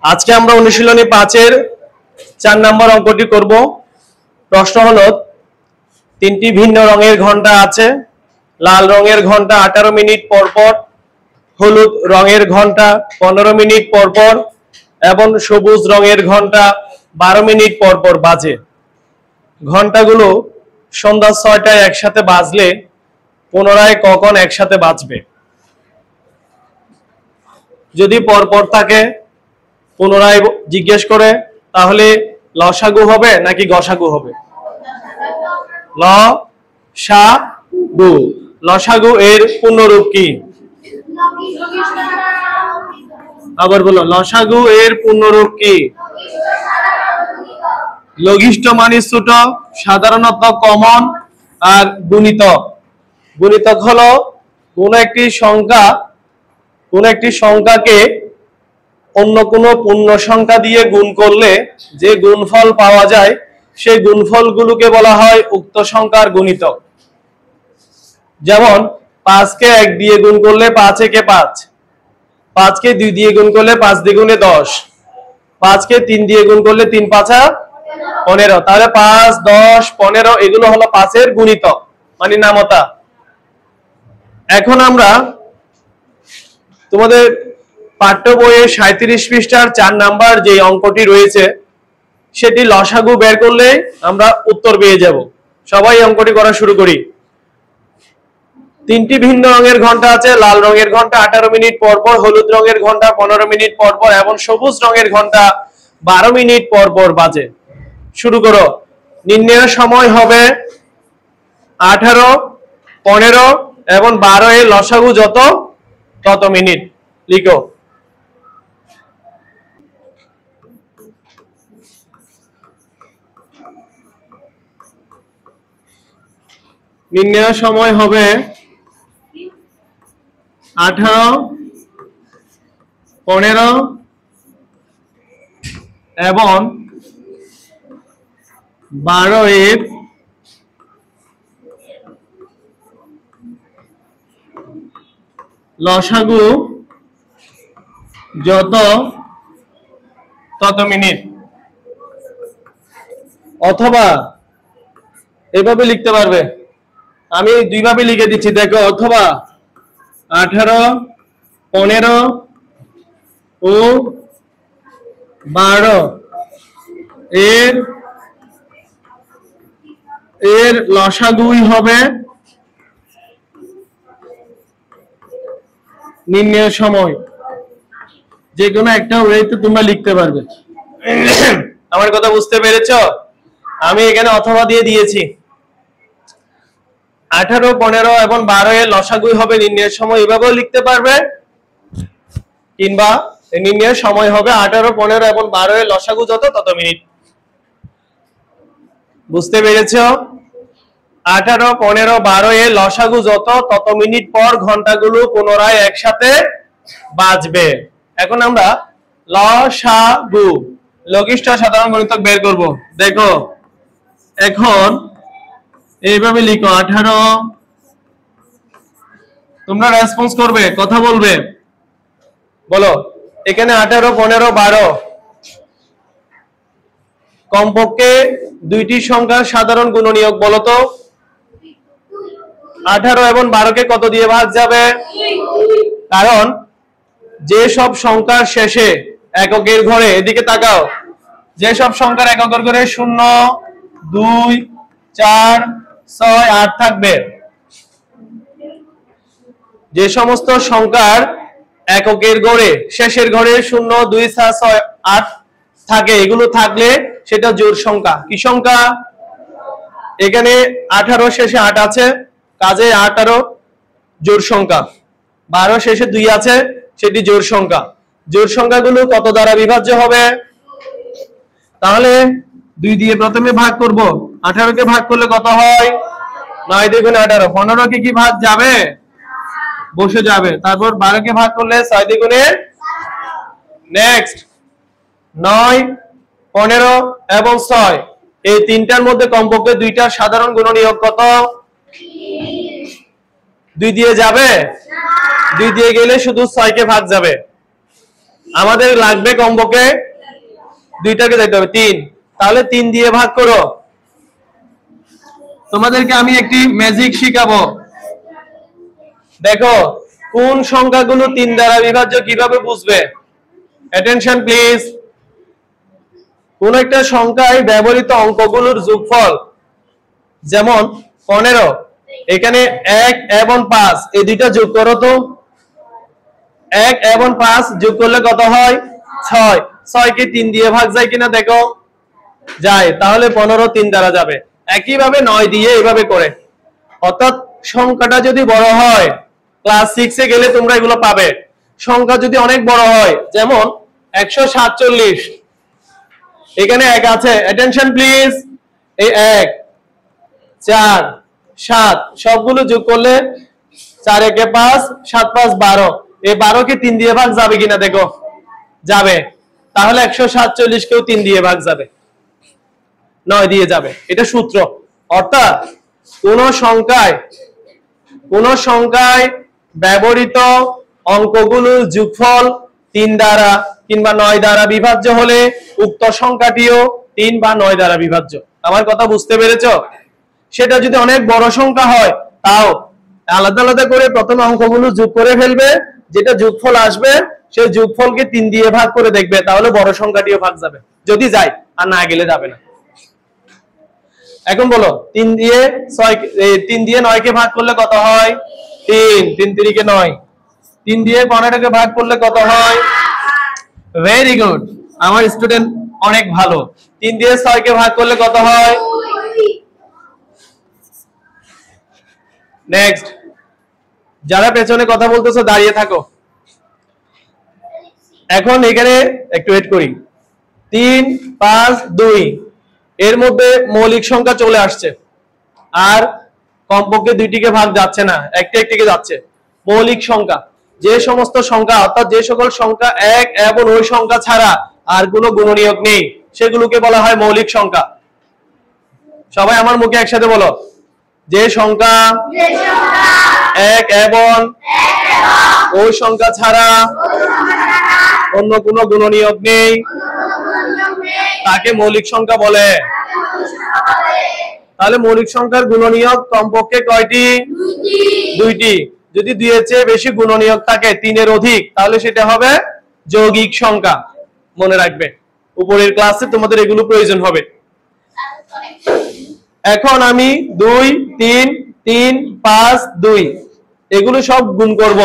আজকে আমরা অনুশীলনী 5 এর 4 নম্বর অঙ্কটি করব। প্রশ্ন হলো তিনটি ভিন্ন রঙের ঘন্টা আছে। লাল রঙের ঘন্টা 18 মিনিট পর পর, হলুদ রঙের ঘন্টা 15 মিনিট পর পর এবং সবুজ রঙের ঘন্টা 12 মিনিট পর পর বাজে। ঘন্টাগুলো সন্ধ্যা 6টায় একসাথে বাজলে পুনরায় কখন একসাথে বাজবে? যদি পরপর থাকে পুনরায় জিজ্ঞেস করে তাহলে লসাগু হবে নাকি গসাগু হবে? লসাগু। লসাগু এর পূর্ণরূপ কি? আবার বলো, লসাগু এর পূর্ণরূপ কি? লঘিষ্ঠ মানে ছোট, সাধারণত কমন, আর গুণিতক। গুণিতক হলো কোন একটি সংখ্যাকে অন্য কোনো পূর্ণ সংখ্যা দিয়ে গুণ করলে যে গুণফল পাওয়া যায় সেই গুণফলগুলোকে বলা হয় উক্ত সংখ্যার গুণিতক। যেমন 5 কে 1 দিয়ে গুণ করলে 5 একে 5, 5 কে 2 দিয়ে গুণ করলে 5 দ্বিগুণে 10, 5 কে 3 দিয়ে গুণ করলে 3 5 15। তাহলে 5, 10, 15 এগুলো হলো 5 এর গুণিতক মানে নামতা। এখন আমরা তোমাদের পাঠ্য বইয়ের 37 পৃষ্ঠার 4 নাম্বার যে অঙ্কটি রয়েছে সেটি লসাগু বের করলে আমরা উত্তর পেয়ে যাব। সবাই অঙ্কটি করা শুরু করি। তিনটি ভিন্ন রঙের ঘন্টা আছে। লাল রঙের ঘন্টা 18 মিনিট পর পর, হলুদ রঙের ঘন্টা 15 মিনিট পর পর এবং সবুজ রঙের ঘন্টা 12 মিনিট পর পর বাজে। শুরু করো। নির্ণয়ের সময় হবে 18, 15 এবং 12 এর লসাগু যত তত মিনিট। লিখো। নির্ণয়ের সময় হবে 18, 15 এবং 12 এর লসাগু যত তত মিনিট। অথবা এভাবে লিখতে পারবে, আমি দুইভাবে লিখে দিচ্ছি দেখো। অথবা 18, 15 ও 12 এর লসাগুই হবে নির্ণয়ের সময়। যে কোনো একটা ওয়েতে তোমরা লিখতে পারবে। আমার কথা বুঝতে পেরেছো? আমি এখানে অথবা দিয়ে দিয়েছি। 18, 15 এবং 12 এর লসাগুই হবে নির্ণয়ের সময়, এভাবেও লিখতে পারবে। কিংবা নির্ণয়ের সময় হবে 18, 15 এবং 12 এর লসাগু যত তত মিনিট। বুঝতে পেরেছো? 18, 15, 12 এর লসাগু যত তত মিনিট পর ঘন্টাগুলো পুনরায় একসাথে বাজবে। এখন আমরা লসাগু লঘিষ্ঠ সাধারণ গুণিতক বের করব। দেখো এখন এইভাবে লিখো 18, তোমরা রেসপন্স করবে, কথা বলবে। বলো এখানে 18, 15, 12 কমপক্ষে দুইটি সংখ্যার সাধারণ গুণনীয়ক বলো তো। 18 এবং 12 কে কত দিয়ে ভাগ যাবে? কারণ যে সব সংখ্যার শেষে এককের ঘরে, এদিকে তাকাও, যে সব সংখ্যার এককের ঘরে 0, 2, 4, 6, 8 থাকবে, যে সমস্ত সংখ্যার এককের ঘরে শেষের ঘরে 0, 2, 4, 6, 8 থাকে, এগুলো থাকলে সেটা জোড় সংখ্যা। কি সংখ্যা? এখানে 18 শেষে 8 আছে, কাজে 18 জোড় সংখ্যা। 12 শেষে 2 আছে, সেটি জোড় সংখ্যা। জোড় সংখ্যাগুলো কত দ্বারা বিভাজ্য হবে? তাহলে 2 দিয়ে প্রথমে ভাগ করব। 18 কে ভাগ করলে কত হয়? 9 দ্বিগুণে 18। 15 কে কি ভাগ যাবে? বসে যাবে। তারপর 12 কে ভাগ করলে 6 দ্বিগুণে, নেক্সট 9, 15 এবং 6 এই তিনটার মধ্যে কমপক্ষে দুইটার সাধারণ গুণনীয়ক কত? 2 দিয়ে যাবে? 2 দিয়ে গেলে শুধু 6 কে ভাগ যাবে। আমাদের লাগবে কমপক্ষে দুইটাকে যাইতে হবে 3, তাহলে 3 দিয়ে ভাগ করো। তোমাদেরকে আমি একটি ম্যাজিক শিখাবো। দেখো কোন সংখ্যাগুলো 3 দ্বারা বিভাজ্য কিভাবে বুঝবে। Attention please. কোন একটা সংখ্যায় ব্যবহৃত অঙ্কগুলোর যোগফল, যেমন 15, এখানে 1 এবং 5 এই দুইটা যোগ করো তো। 1 এবং 5 যোগ করলে কত হয়? 6। 6 কে 3 দিয়ে ভাগ যায় কিনা দেখো, যায়, তাহলে 15 3 দ্বারা যাবে। একইভাবে 9 দিয়ে এইভাবে করে। অর্থাৎ সংখ্যাটা যদি বড় হয়, ক্লাস 6 এ গেলে তোমরা এগুলো পাবে। সংখ্যা যদি অনেক বড় হয়, যেমন 147, এখানে 1 আছে, অ্যাটেনশন প্লিজ। এই 1 4 7 সবগুলো যোগ করলে 4 একে 5 7 5 12, এই 12 কে 3 দিয়ে ভাগ যাবে কিনা দেখো, যাবে। তাহলে 147 কেও 3 দিয়ে ভাগ যাবে, 9 দিয়ে যাবে। এটা সূত্র। অর্থাৎ কোন সংখ্যায় ব্যবহৃত অঙ্কগুলোর যোগফল 3 দ্বারা কিংবা 9 দ্বারা বিভাজ্য হলে উক্ত সংখ্যাটিও 3 বা 9 দ্বারা বিভাজ্য। আমার কথা বুঝতে পেরেছো? সেটা যদি অনেক বড় সংখ্যা হয়, তাও আলাদা আলাদা করে প্রথমে অঙ্কগুলো যোগ করে ফেলবে, যেটা যোগফল আসবে সেই যোগফলকে 3 দিয়ে ভাগ করে দেখবে, তাহলে বড় সংখ্যাটিও ভাগ যাবে, যদি যায়, আর না গেলে যাবে না। এখন বলো 3 দিয়ে 9 কে ভাগ করলে কত হয়? 3। 3 3 9। 3 দিয়ে 15 কে ভাগ করলে কত হয়? ভেরি গুড, আমার স্টুডেন্ট অনেক ভালো। 3 দিয়ে 6 কে ভাগ করলে কত হয়? নেক্সট, যারা পেছনে কথা বলতেছো দাঁড়িয়ে থাকো। এখন এখানে একটু ওয়েট করি। 3 5 2 এর মধ্যে মৌলিক সংখ্যা চলে আসছে, আর কমপক্ষে দুইটিকে ভাগ যাচ্ছে না, একটিকে যাচ্ছে। মৌলিক সংখ্যা, যে সমস্ত সংখ্যা, অর্থাৎ যে সকল সংখ্যা 1 এবং ওই সংখ্যা ছাড়া আর কোনো গুণনীয়ক নেই, সেগুলোকে বলা হয় মৌলিক সংখ্যা। সবাই আমার মুখে একসাথে বলো, যে সংখ্যা 1 এবং ওই সংখ্যা ছাড়া অন্য কোনো গুণনীয়ক নেই, তাকে মৌলিক সংখ্যা বলে। তাহলে মৌলিক সংখ্যার গুণনীয়ক কমপক্ষে কয়টি? 2টি। যদি 2 এর চেয়ে বেশি গুণনীয়ক থাকে, 3 এর অধিক, তাহলে সেটা হবে যৌগিক সংখ্যা। মনে রাখবে, উপরের ক্লাসে তোমাদের এগুলো প্রয়োজন হবে। এখন আমি 2 3 3 5 2 এগুলো সব গুণ করব।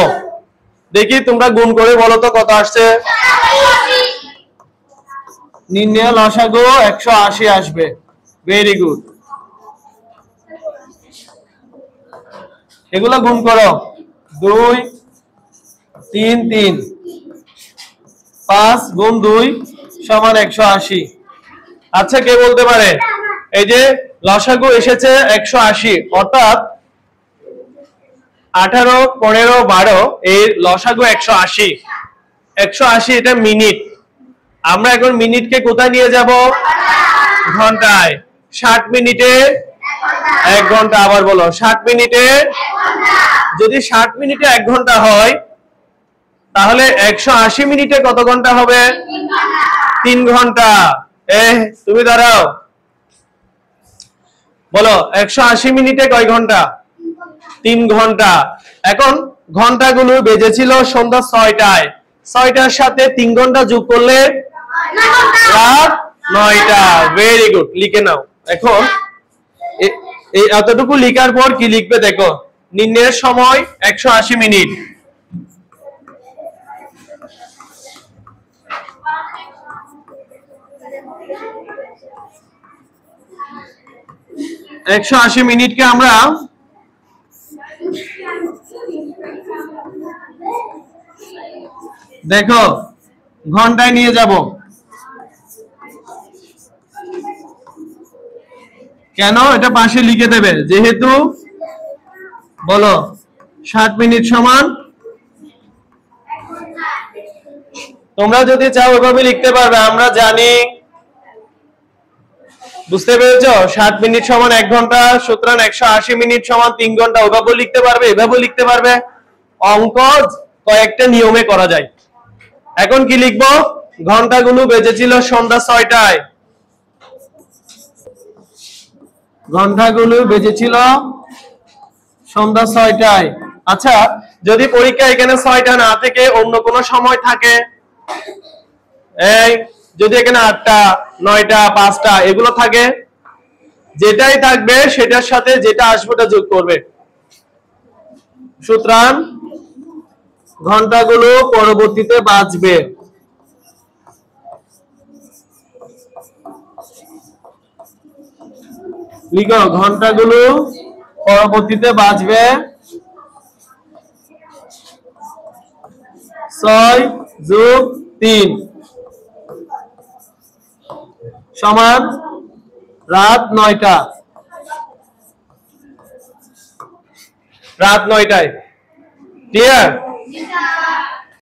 দেখি তোমরা গুণ করে বলো তো কত আসছে। নির্ণয় লসাগু 180 আসবে। ভেরি গুড, এগুলো গুণ করো। 2 3 3 5 গুণ 2 সমান 180। আচ্ছা, কে বলতে পারে এই যে লসাগু এসেছে 180, অর্থাৎ 18 15 12 এর লসাগু 180। 180 এটা মিনিট। আমরা এখন মিনিটকে কোথায় নিয়ে যাব? ঘন্টায়। 60 মিনিটে 1 ঘন্টা। আবার বলো, 60 মিনিটে, যদি 60 মিনিটে 1 ঘন্টা হয়, তাহলে 180 মিনিটে কত ঘন্টা হবে? 3 ঘন্টা। তুমি দাঁড়াও, বলো 180 মিনিটে কয় ঘন্টা? 3 ঘন্টা। এখন ঘন্টাগুলো বেজেছিল সন্ধ্যা 6টায়। 6টার সাথে 3 ঘন্টা যোগ করলে রাত 9টা। ভেরি গুড, লিখে নাও। এখন এই এতটুকু লেখার পর কি লিখবে দেখো। নির্ণয়ের সময় 180 মিনিট। মিনিটকে আমরা দেখো ঘন্টায় নিয়ে যাব। কেন? এটা পাশে লিখে দেবে, যেহেতু বলো 60 মিনিট সমান, তোমরা যদি চাও এভাবে লিখতে পারবে। আমরা জানি, বুঝতে পেরেছো? 60 মিনিট সমান 1 ঘন্টা, সুতরাং 180 মিনিট সমান 3 ঘন্টা। ওভাবে লিখতে পারবে, এভাবে লিখতে পারবে। অঙ্ক কয়েকটা নিয়মে করা যায়। এখন কি লিখবো? ঘন্টাগুলো বেজেছিল সন্ধ্যা 6টায়। ঘন্টাগুলো বেজেছিল সন্ধ্যা 6টায়। আচ্ছা, যদি পরীক্ষা এখানে 6টা না থেকে অন্য কোনো সময় থাকে, এই যদি এখানে 8টা, 9টা, 5টা এগুলো থাকে, যেটাই থাকবে সেটার সাথে যেটা আসবে ওটা যোগ করবে। সুতরাং ঘন্টাগুলো পরবর্তীতে বাজবে। লিখো, ঘন্টাগুলো পরবর্তীতে বাজবে 6 যোগ 3 সমান রাত 9টা। রাত 9টায়। ক্লিয়ার?